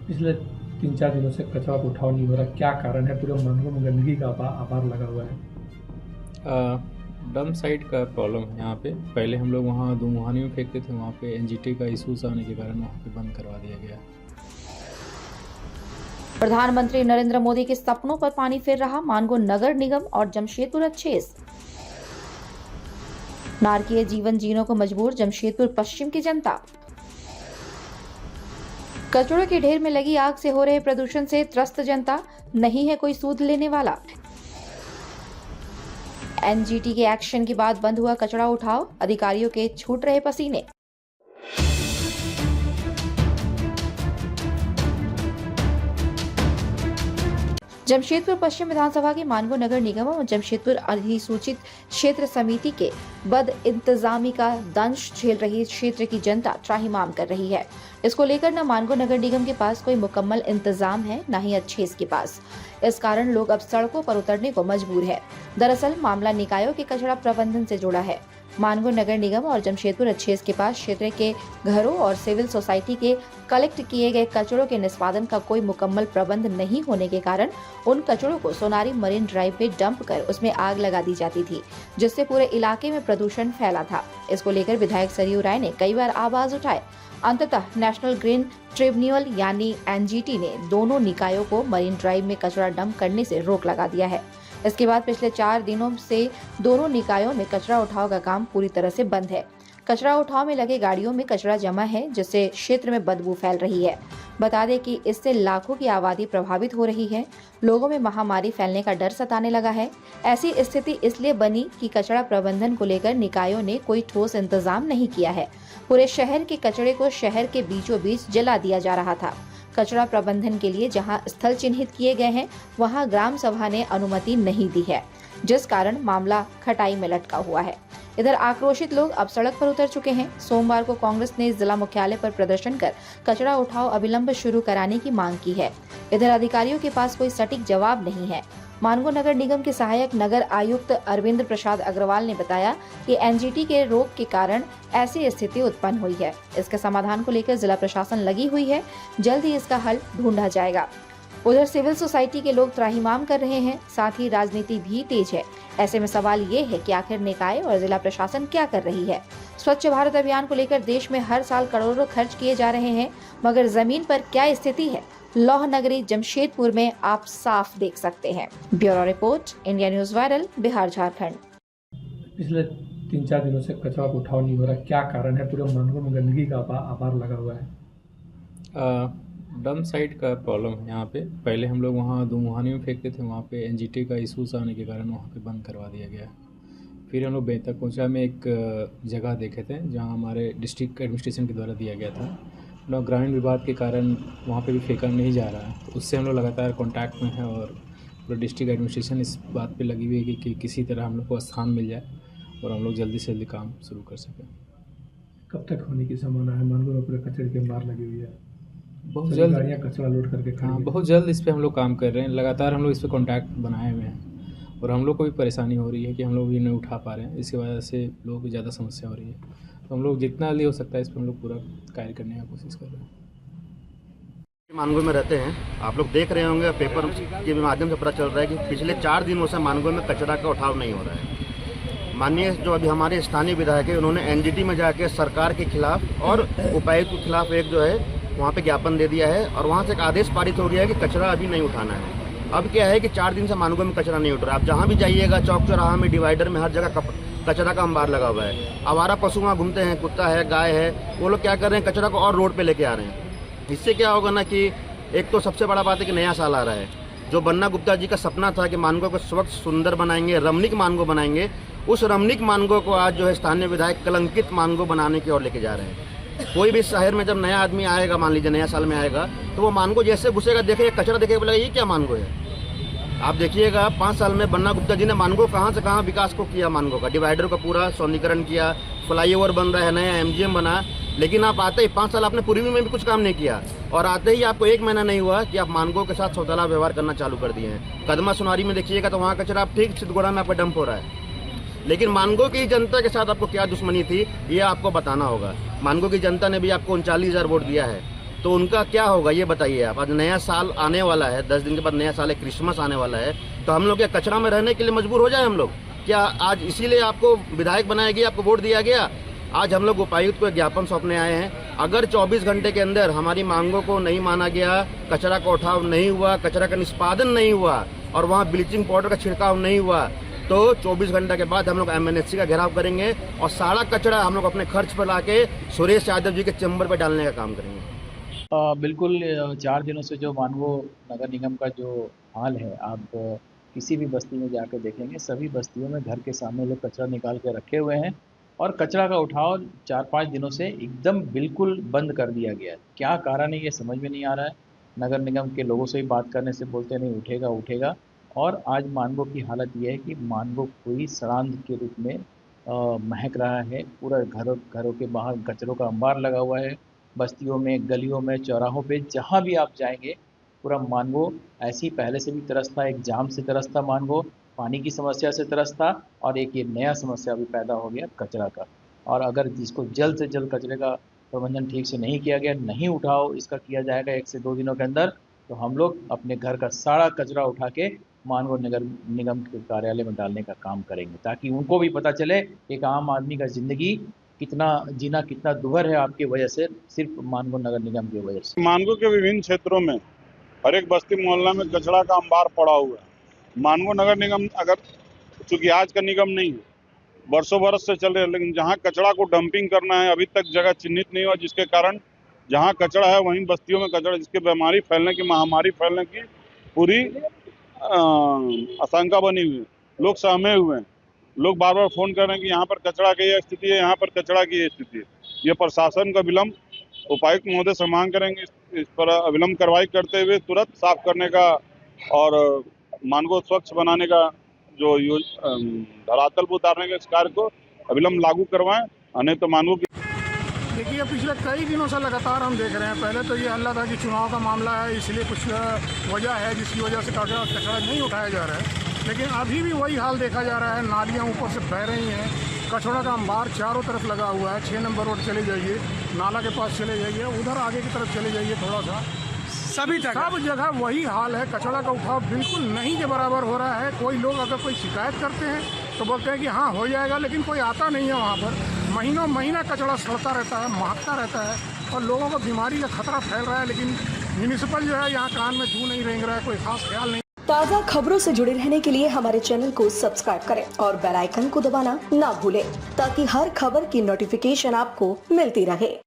पिछले 3-4 दिनों से कचरा को उठाव नहीं हो रहा, क्या कारण है? पूरे मानगो में गंदगी का आभार लगा हुआ है। डंप साइट का प्रॉब्लम है यहाँ पे। पहले हम लोग वहाँ दुमुहानी में फेंकते थे, वहाँ पे एनजीटी का इशूज आने के कारण वहाँ पे बंद करवा दिया गया। प्रधानमंत्री नरेंद्र मोदी के सपनों पर पानी फेर रहा मानगो नगर निगम और जमशेदपुर अच्छेस। नारकीय जीवन जीने को मजबूर जमशेदपुर पश्चिम की जनता। कचड़ों के ढेर में लगी आग से हो रहे प्रदूषण से त्रस्त जनता, नहीं है कोई सूद लेने वाला। एनजीटी के एक्शन के बाद बंद हुआ कचरा उठाव, अधिकारियों के छूट रहे पसीने। जमशेदपुर पश्चिम विधानसभा की मानगो नगर निगम और जमशेदपुर अधिसूचित क्षेत्र समिति के बद इंतजामी का दंश झेल रही क्षेत्र की जनता त्राहिमाम कर रही है। इसको लेकर न मानगो नगर निगम के पास कोई मुकम्मल इंतजाम है, न ही अच्छेस के पास। इस कारण लोग अब सड़कों पर उतरने को मजबूर है। दरअसल मामला निकायों के कचरा प्रबंधन से जुड़ा है। मानगो नगर निगम और जमशेदपुर अच्छेस के पास क्षेत्र के घरों और सिविल सोसाइटी के कलेक्ट किए गए कचड़ों के निष्पादन का कोई मुकम्मल प्रबंध नहीं होने के कारण उन कचड़ों को सोनारी मरीन ड्राइव में डंप कर उसमें आग लगा दी जाती थी, जिससे पूरे इलाके में प्रदूषण फैला था। इसको लेकर विधायक सरयू राय ने कई बार आवाज उठाए। अंततः नेशनल ग्रीन ट्रिब्यूनल यानी एनजीटी ने दोनों निकायों को मरीन ड्राइव में कचरा डंप करने से रोक लगा दिया है। इसके बाद पिछले 4 दिनों से दोनों निकायों में कचरा उठाव का काम पूरी तरह से बंद है। कचरा उठाव में लगे गाड़ियों में कचरा जमा है, जिससे क्षेत्र में बदबू फैल रही है। बता दें कि इससे लाखों की आबादी प्रभावित हो रही है। लोगों में महामारी फैलने का डर सताने लगा है। ऐसी स्थिति इसलिए बनी कि कचरा प्रबंधन को लेकर निकायों ने कोई ठोस इंतजाम नहीं किया है। पूरे शहर के कचरे को शहर के बीचों बीच जला दिया जा रहा था। कचरा प्रबंधन के लिए जहां स्थल चिन्हित किए गए हैं, वहां ग्राम सभा ने अनुमति नहीं दी है, जिस कारण मामला खटाई में लटका हुआ है। इधर आक्रोशित लोग अब सड़क पर उतर चुके हैं। सोमवार को कांग्रेस ने जिला मुख्यालय पर प्रदर्शन कर कचरा उठाव अविलंब शुरू कराने की मांग की है। इधर अधिकारियों के पास कोई सटीक जवाब नहीं है। मानगो नगर निगम के सहायक नगर आयुक्त अरविंद प्रसाद अग्रवाल ने बताया कि एनजीटी के रोक के कारण ऐसी स्थिति उत्पन्न हुई है। इसके समाधान को लेकर जिला प्रशासन लगी हुई है। जल्द ही इसका हल ढूंढा जाएगा। उधर सिविल सोसाइटी के लोग त्राहिमाम कर रहे हैं, साथ ही राजनीति भी तेज है। ऐसे में सवाल ये है कि आखिर निकाय और जिला प्रशासन क्या कर रही है। स्वच्छ भारत अभियान को लेकर देश में हर साल करोड़ों खर्च किए जा रहे हैं, मगर जमीन पर क्या स्थिति है, लौह नगरी जमशेदपुर में आप साफ देख सकते हैं। Bureau report, India news viral, Bihar Jharkhand. पिछले 3-4 दिनों से कचरा को उठाव नहीं हो रहा, क्या कारण है? पूरे मानगो में गंदगी का आभार लगा हुआ है। डंप साइट का प्रॉब्लम है यहाँ पे। पहले हम लोग वहाँ दुमुहानी में फेंकते थे, वहाँ पे एनजीटी का इशूज आने के कारण वहाँ पे बंद करवा दिया गया। फिर हम लोग बेहतर कोचा में एक जगह देखे थे जहाँ हमारे डिस्ट्रिक्ट एडमिनिस्ट्रेशन के द्वारा दिया गया था। लोग ग्रामीण विभाग के कारण वहाँ पे भी फेंका नहीं जा रहा है, तो उससे हम लोग लगातार कांटेक्ट में हैं और पूरा डिस्ट्रिक्ट एडमिनिस्ट्रेशन इस बात पे लगी हुई है कि किसी तरह हम लोग को स्थान मिल जाए और हम लोग जल्दी से जल्दी काम शुरू कर सकें। कब तक होने की संभावना है? मानगो में पूरे कचरे की मार लगी हुई है, बहुत जल्द गाड़ियाँ कचरा लोड करके खड़ी हैं। बहुत जल्द इस पर हम लोग काम कर रहे हैं। लगातार हम लोग इस पर कॉन्टैक्ट बनाए हुए हैं और हम लोग को भी परेशानी हो रही है कि हम लोग भी नहीं उठा पा रहे हैं। इसकी वजह से लोगों को ज़्यादा समस्या हो रही है, तो हम लोग जितना जल्दी हो सकता है इस पर हम लोग पूरा कार्य करने की कोशिश कर रहे हैं। मानगो में रहते हैं, आप लोग देख रहे होंगे पेपर के माध्यम से पता चल रहा है कि पिछले 4 दिनों से मानगो में कचरा का उठाव नहीं हो रहा है। माननीय जो अभी हमारे स्थानीय विधायक है, उन्होंने एनजीटी में जाके सरकार के खिलाफ और उपायुक्त के खिलाफ एक जो है वहाँ पे ज्ञापन दे दिया है और वहाँ से एक आदेश पारित हो गया है कि कचरा अभी नहीं उठाना है। अब क्या है कि 4 दिन से मानगो में कचरा नहीं उठ रहा। आप जहाँ भी जाइएगा, चौक चौराहा में, डिवाइडर में, हर जगह कचरा का अंबार लगा हुआ है। आवारा पशु वहाँ घूमते हैं, कुत्ता है, गाय है, वो लोग क्या कर रहे हैं, कचरा को और रोड पे लेके आ रहे हैं। इससे क्या होगा ना कि एक तो सबसे बड़ा बात है कि नया साल आ रहा है। जो बन्ना गुप्ता जी का सपना था कि मानगो को स्वच्छ सुंदर बनाएंगे, रमणीक मानगो बनाएंगे, उस रमणीक मानगो को आज जो है स्थानीय विधायक कलंकित मानगो बनाने की ओर लेके जा रहे हैं। कोई भी शहर में जब नया आदमी आएगा, मान लीजिए नया साल में आएगा, तो वो मानगो जैसे घुसेगा, देखेगा कचरा, देखेगा, बोलेगा ये क्या मानगो है। आप देखिएगा 5 साल में बन्ना गुप्ता जी ने मानगो कहाँ से कहाँ विकास को किया। मानगो का डिवाइडर का पूरा सौंदर्यीकरण किया, फ्लाईओवर बन रहा है, नया एमजीएम बना, लेकिन आप आते ही 5 साल आपने पूर्वी में भी कुछ काम नहीं किया और आते ही आपको 1 महीना नहीं हुआ कि आप मानगो के साथ सौतेला व्यवहार करना चालू कर दिए हैं। कदमा सोनारी में देखिएगा तो वहाँ कचरा आप ठीक सिद्धगोड़ा में आपका डंप हो रहा है, लेकिन मानगो की जनता के साथ आपको क्या दुश्मनी थी ये आपको बताना होगा। मानगो की जनता ने भी आपको 39,000 वोट दिया है तो उनका क्या होगा ये बताइए आप। आज नया साल आने वाला है, 10 दिन के बाद नया साल है, क्रिसमस आने वाला है, तो हम लोग क्या कचरा में रहने के लिए मजबूर हो जाए हम लोग? क्या आज इसीलिए आपको विधायक बनाया गया, आपको वोट दिया गया? आज हम लोग उपायुक्त को ज्ञापन सौंपने आए हैं। अगर 24 घंटे के अंदर हमारी मांगों को नहीं माना गया, कचरा का उठाव नहीं हुआ, कचरा का निष्पादन नहीं हुआ और वहाँ ब्लीचिंग पाउडर का छिड़काव नहीं हुआ, तो 24 घंटे के बाद हम लोग MNSC का घेराव करेंगे और सारा कचरा हम लोग अपने खर्च पर लाके सुरेश यादव जी के चैम्बर पर डालने का काम करेंगे। बिल्कुल 4 दिनों से जो मानगो नगर निगम का जो हाल है, आप किसी भी बस्ती में जाकर देखेंगे, सभी बस्तियों में घर के सामने लोग कचरा निकाल के रखे हुए हैं और कचरा का उठाव 4-5 दिनों से एकदम बिल्कुल बंद कर दिया गया है। क्या कारण है ये समझ में नहीं आ रहा है। नगर निगम के लोगों से ही बात करने से बोलते नहीं उठेगा उठेगा, और आज मानगो की हालत ये है कि मानगो कोई सड़ांध के रूप में महक रहा है। पूरा घरों के बाहर कचरों का अंबार लगा हुआ है। बस्तियों में, गलियों में, चौराहों पे जहाँ भी आप जाएंगे पूरा मानगो ऐसे ही पहले से भी त्रस्त था। एक जाम से त्रस्त था मानगो, पानी की समस्या से त्रस्त था, और एक ये नया समस्या भी पैदा हो गया कचरा का। और अगर इसको जल्द से जल्द कचरे का प्रबंधन ठीक से नहीं किया गया, नहीं उठाव इसका किया जाएगा 1 से 2 दिनों के अंदर, तो हम लोग अपने घर का सारा कचरा उठा के मानगो नगर निगम के कार्यालय में डालने का काम करेंगे, ताकि उनको भी पता चले एक आम आदमी का ज़िंदगी जीना कितना दुभर है आपकी वजह से, सिर्फ मानगो नगर निगम की वजह से। मानगो के विभिन्न क्षेत्रों में हर एक बस्ती मोहल्ला में कचरा का अंबार पड़ा हुआ है। मानगो नगर निगम, अगर चूंकि आज का निगम नहीं है, बरसों बरस से चल रहे हैं, लेकिन जहाँ कचरा को डंपिंग करना है अभी तक जगह चिन्हित नहीं हुआ, जिसके कारण जहाँ कचरा है वहीं बस्तियों में कचरा, जिसके बीमारी फैलने की, महामारी फैलने की पूरी आशंका बनी हुई है। लोग सहमे हुए हैं, लोग बार बार फोन कर रहे हैं कि यहाँ पर कचरा की यह स्थिति है, यहाँ पर कचरा की यह स्थिति है। ये प्रशासन का विलम्ब, उपायुक्त महोदय से मांग करेंगे इस पर अविलंब कार्रवाई करते हुए तुरंत साफ करने का और मानगो स्वच्छ बनाने का जो धरातल पर उतारने के इस कार्य को अविलंब लागू करवाएं, नहीं तो मानगो की। देखिए, पिछले कई दिनों से लगातार हम देख रहे हैं। पहले तो ये हल्ला था कि चुनाव का मामला है, इसलिए कुछ वजह है जिसकी वजह से कचरा नहीं उठाया जा रहा है, लेकिन अभी भी वही हाल देखा जा रहा है। नालियाँ ऊपर से बह रही हैं, कचरा का अंबार चारों तरफ लगा हुआ है। 6 नंबर रोड चले जाइए, नाला के पास चले जाइए, उधर आगे की तरफ चले जाइए थोड़ा सा, सब जगह वही हाल है। कचरा का उठाव बिल्कुल नहीं के बराबर हो रहा है। कोई लोग अगर कोई शिकायत करते हैं तो बोलते हैं कि हाँ हो जाएगा, लेकिन कोई आता नहीं है वहाँ पर। महीनों महीना कचरा सड़ता रहता है, महकता रहता है और लोगों को बीमारी का खतरा फैल रहा है, लेकिन म्यूनिसिपल जो है यहाँ कान में जू नहीं रेंग रहा है, कोई खास ख्याल नहीं। ताज़ा खबरों से जुड़े रहने के लिए हमारे चैनल को सब्सक्राइब करें और बेल आइकन को दबाना ना भूलें, ताकि हर खबर की नोटिफिकेशन आपको मिलती रहे।